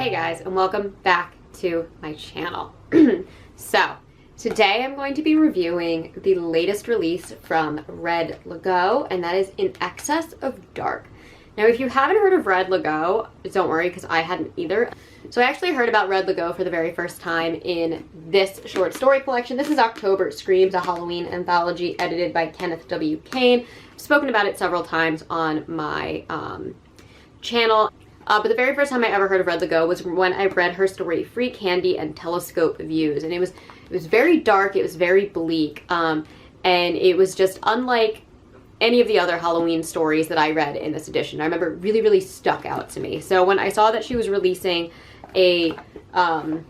Hey guys, and welcome back to my channel. So, today I'm going to be reviewing the latest release from Red Lagoe, and that is In Excess of Dark. Now, if you haven't heard of Red Lagoe, don't worry, because I hadn't either. So I actually heard about Red Lagoe for the very first time in this short story collection. This is October Screams, a Halloween anthology edited by Kenneth W. Kane. I've spoken about it several times on my channel. But the very first time I ever heard of Red Lagoe was when I read her story Free Candy and Telescope Views, and it was very dark, it was very bleak, and it was just unlike any of the other Halloween stories that I read in this edition. I remember it really, really stuck out to me. So when I saw that she was releasing a, I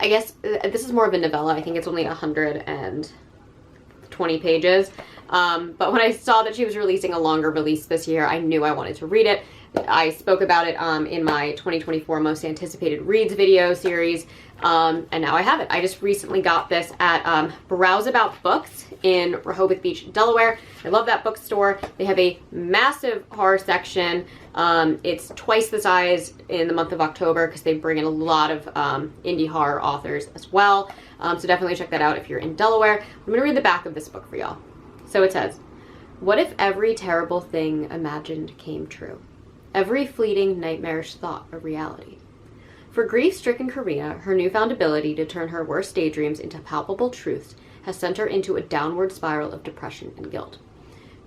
guess this is more of a novella, I think it's only 120 pages. But when I saw that she was releasing a longer release this year, I knew I wanted to read it. I spoke about it in my 2024 Most Anticipated Reads video series, and now I have it. I just recently got this at Browse About Books in Rehoboth Beach, Delaware. I love that bookstore. They have a massive horror section. It's twice the size in the month of October because they bring in a lot of indie horror authors as well. So definitely check that out if you're in Delaware. I'm going to read the back of this book for y'all. So it says, "What if every terrible thing imagined came true? Every fleeting nightmarish thought a reality? For grief-stricken Karina, her newfound ability to turn her worst daydreams into palpable truths has sent her into a downward spiral of depression and guilt.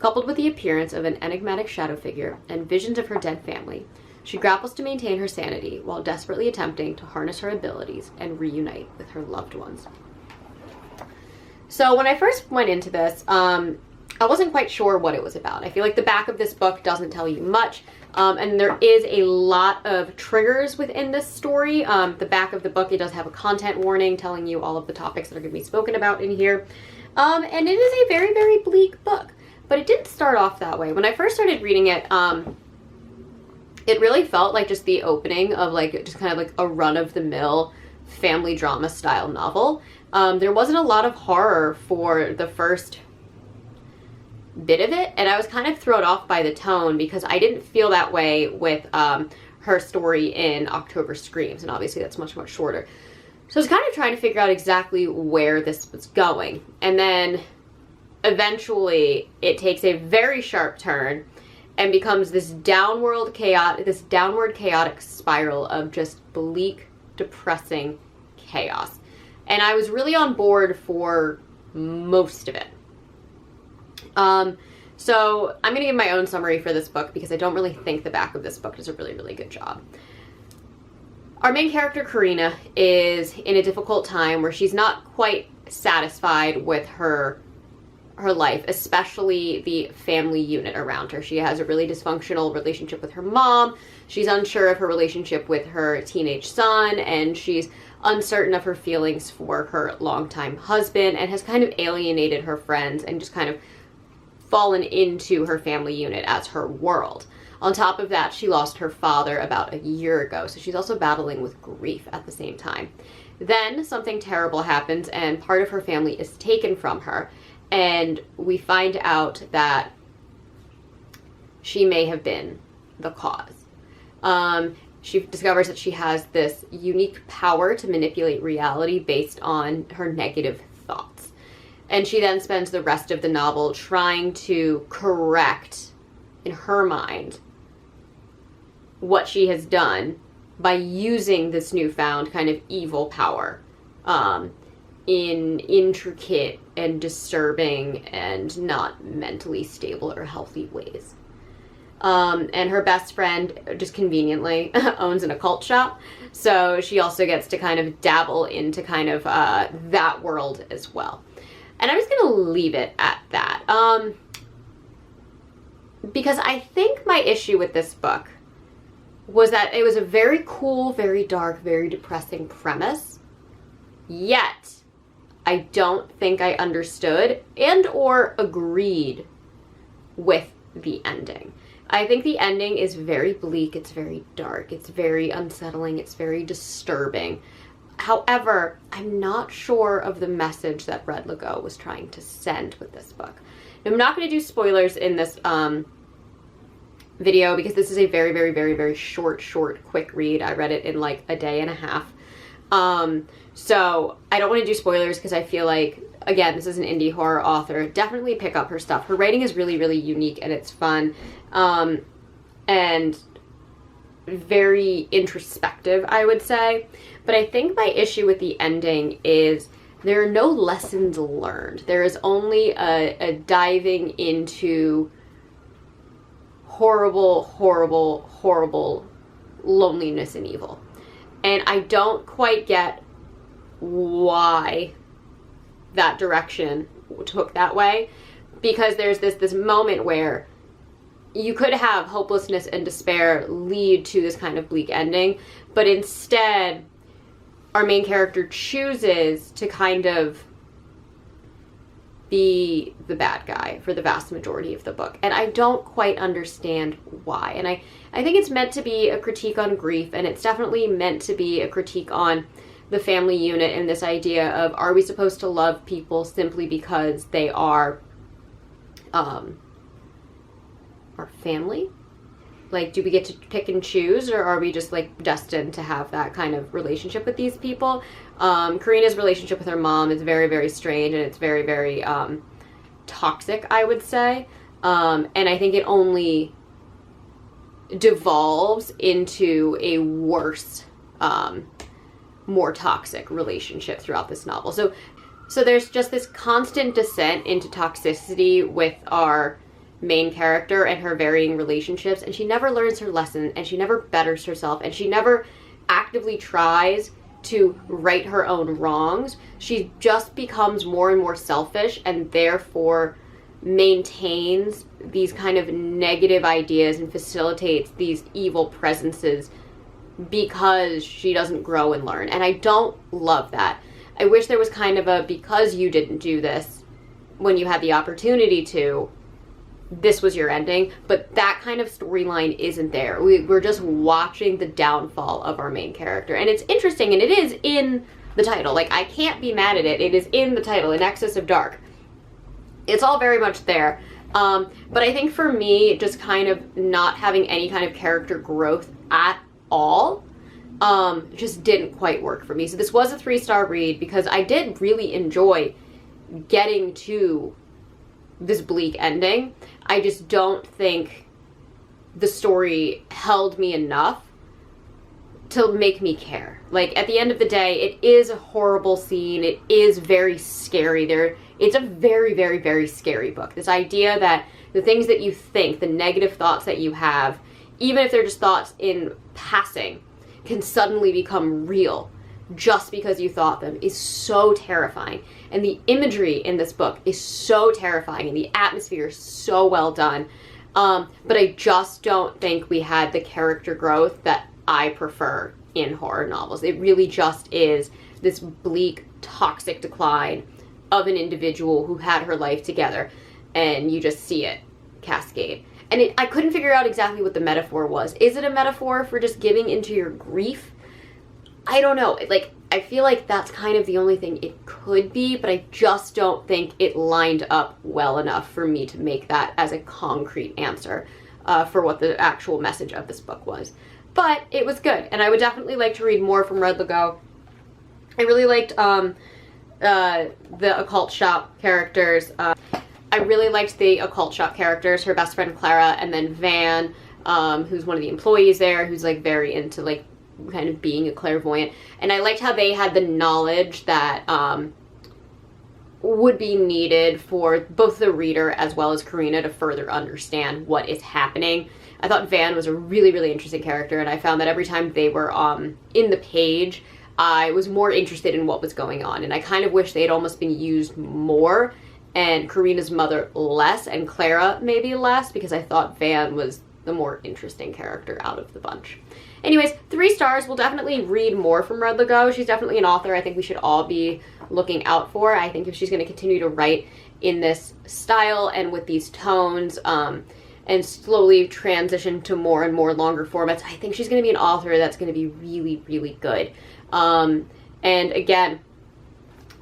Coupled with the appearance of an enigmatic shadow figure and visions of her dead family, she grapples to maintain her sanity while desperately attempting to harness her abilities and reunite with her loved ones." So when I first went into this, I wasn't quite sure what it was about. I feel like the back of this book doesn't tell you much, and there is a lot of triggers within this story. The back of the book, it does have a content warning telling you all of the topics that are going to be spoken about in here. And it is a very, very bleak book, but it didn't start off that way. When I first started reading it, it really felt like just the opening of just kind of like a run-of-the-mill family drama style novel. There wasn't a lot of horror for the first bit of it, and I was kind of thrown off by the tone because I didn't feel that way with her story in October Screams, and obviously that's much, much shorter. So I was kind of trying to figure out exactly where this was going, and then eventually it takes a very sharp turn and becomes this downward chaotic spiral of just bleak, depressing chaos. And I was really on board for most of it. So I'm going to give my own summary for this book because I don't really think the back of this book does a really, really good job. Our main character, Karina, is in a difficult time where she's not quite satisfied with her life, especially the family unit around her. She has a really dysfunctional relationship with her mom. She's unsure of her relationship with her teenage son, and she's uncertain of her feelings for her longtime husband, and has kind of alienated her friends and just kind of fallen into her family unit as her world. On top of that, she lost her father about a year ago, so she's also battling with grief at the same time. Then something terrible happens and part of her family is taken from her, and we find out that she may have been the cause. She discovers that she has this unique power to manipulate reality based on her negative thoughts. And she then spends the rest of the novel trying to correct, in her mind, what she has done by using this newfound kind of evil power in intricate and disturbing and not mentally stable or healthy ways. And her best friend just conveniently owns an occult shop, so she also gets to kind of dabble into kind of that world as well. And I'm just going to leave it at that, because I think my issue with this book was that it was a very cool, very dark, very depressing premise, yet I don't think I understood and or agreed with the ending. I think the ending is very bleak, it's very dark, it's very unsettling, it's very disturbing. However, I'm not sure of the message that Red Lagoe was trying to send with this book. Now, I'm not going to do spoilers in this video because this is a very, very, very, very short, quick read. I read it in like a day and a half. So I don't want to do spoilers because I feel like, again, this is an indie horror author. Definitely pick up her stuff. Her writing is really, really unique and it's fun. And very introspective, I would say. But I think my issue with the ending is there are no lessons learned. There is only a diving into horrible, horrible, horrible loneliness and evil. And I don't quite get why that direction took that way, because there's this moment where you could have hopelessness and despair lead to this kind of bleak ending, but instead our main character chooses to kind of be the bad guy for the vast majority of the book. And I don't quite understand why. And I think it's meant to be a critique on grief, and it's definitely meant to be a critique on the family unit and this idea of, are we supposed to love people simply because they are our family? Like, do we get to pick and choose, or are we just like destined to have that kind of relationship with these people? Karina's relationship with her mom is very, very strange, and it's very, very toxic, I would say. And I think it only devolves into a worse, more toxic relationship throughout this novel. So there's just this constant descent into toxicity with our main character and her varying relationships, and she never learns her lesson, and she never betters herself, and she never actively tries to right her own wrongs. She just becomes more and more selfish, and therefore maintains these kind of negative ideas and facilitates these evil presences because she doesn't grow and learn. And I don't love that. I wish there was kind of a, because you didn't do this when you had the opportunity to, this was your ending, but that kind of storyline isn't there. We're just watching the downfall of our main character. And it's interesting, and it is in the title. Like, I can't be mad at it. It is in the title, In Excess of Dark. It's all very much there. But I think for me, just kind of not having any kind of character growth at all just didn't quite work for me. So this was a 3-star read because I did really enjoy getting to this bleak ending. I just don't think the story held me enough to make me care. Like, at the end of the day, it is a horrible scene. It is very scary. It's a very, very, very scary book. This idea that the things that you think, the negative thoughts that you have, even if they're just thoughts in passing, can suddenly become real just because you thought them, is so terrifying. And the imagery in this book is so terrifying, and the atmosphere is so well done. But I just don't think we had the character growth that I prefer in horror novels. It really just is this bleak, toxic decline of an individual who had her life together, and you just see it cascade. And I couldn't figure out exactly what the metaphor was. Is it a metaphor for just giving into your grief? I don't know. Like, I feel like that's kind of the only thing it could be, but I just don't think it lined up well enough for me to make that as a concrete answer for what the actual message of this book was. But it was good, and I would definitely like to read more from Red Lagoe. I really liked the occult shop characters. I really liked the occult shop characters, her best friend Clara, and then Van, who's one of the employees there, who's like very into like kind of being a clairvoyant. And I liked how they had the knowledge that would be needed for both the reader as well as Karina to further understand what is happening. I thought Van was a really, really interesting character, and I found that every time they were in the page, I was more interested in what was going on, and I kind of wish they had almost been used more, and Karina's mother less, and Clara maybe less, because I thought Van was the more interesting character out of the bunch. Anyways, 3 stars. We'll definitely read more from Red Lagoe. She's definitely an author I think we should all be looking out for. I think if she's going to continue to write in this style and with these tones, and slowly transition to more and more longer formats, I think she's going to be an author that's going to be really, really good. And again,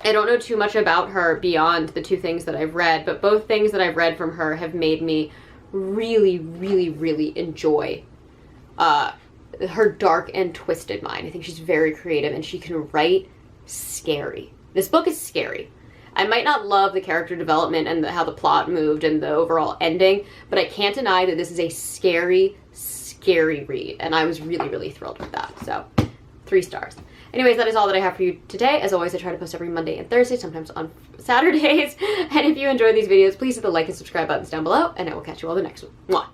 I don't know too much about her beyond the 2 things that I've read, but both things that I've read from her have made me really, really, really enjoy her dark and twisted mind. I think she's very creative and she can write scary. This book is scary. I might not love the character development and how the plot moved and the overall ending, but I can't deny that this is a scary, scary read, and I was really, really thrilled with that. So 3 stars. Anyways, that is all that I have for you today. As always, I try to post every Monday and Thursday, sometimes on Saturdays. And if you enjoy these videos, please hit the like and subscribe buttons down below, and I will catch you all the next one. Mwah.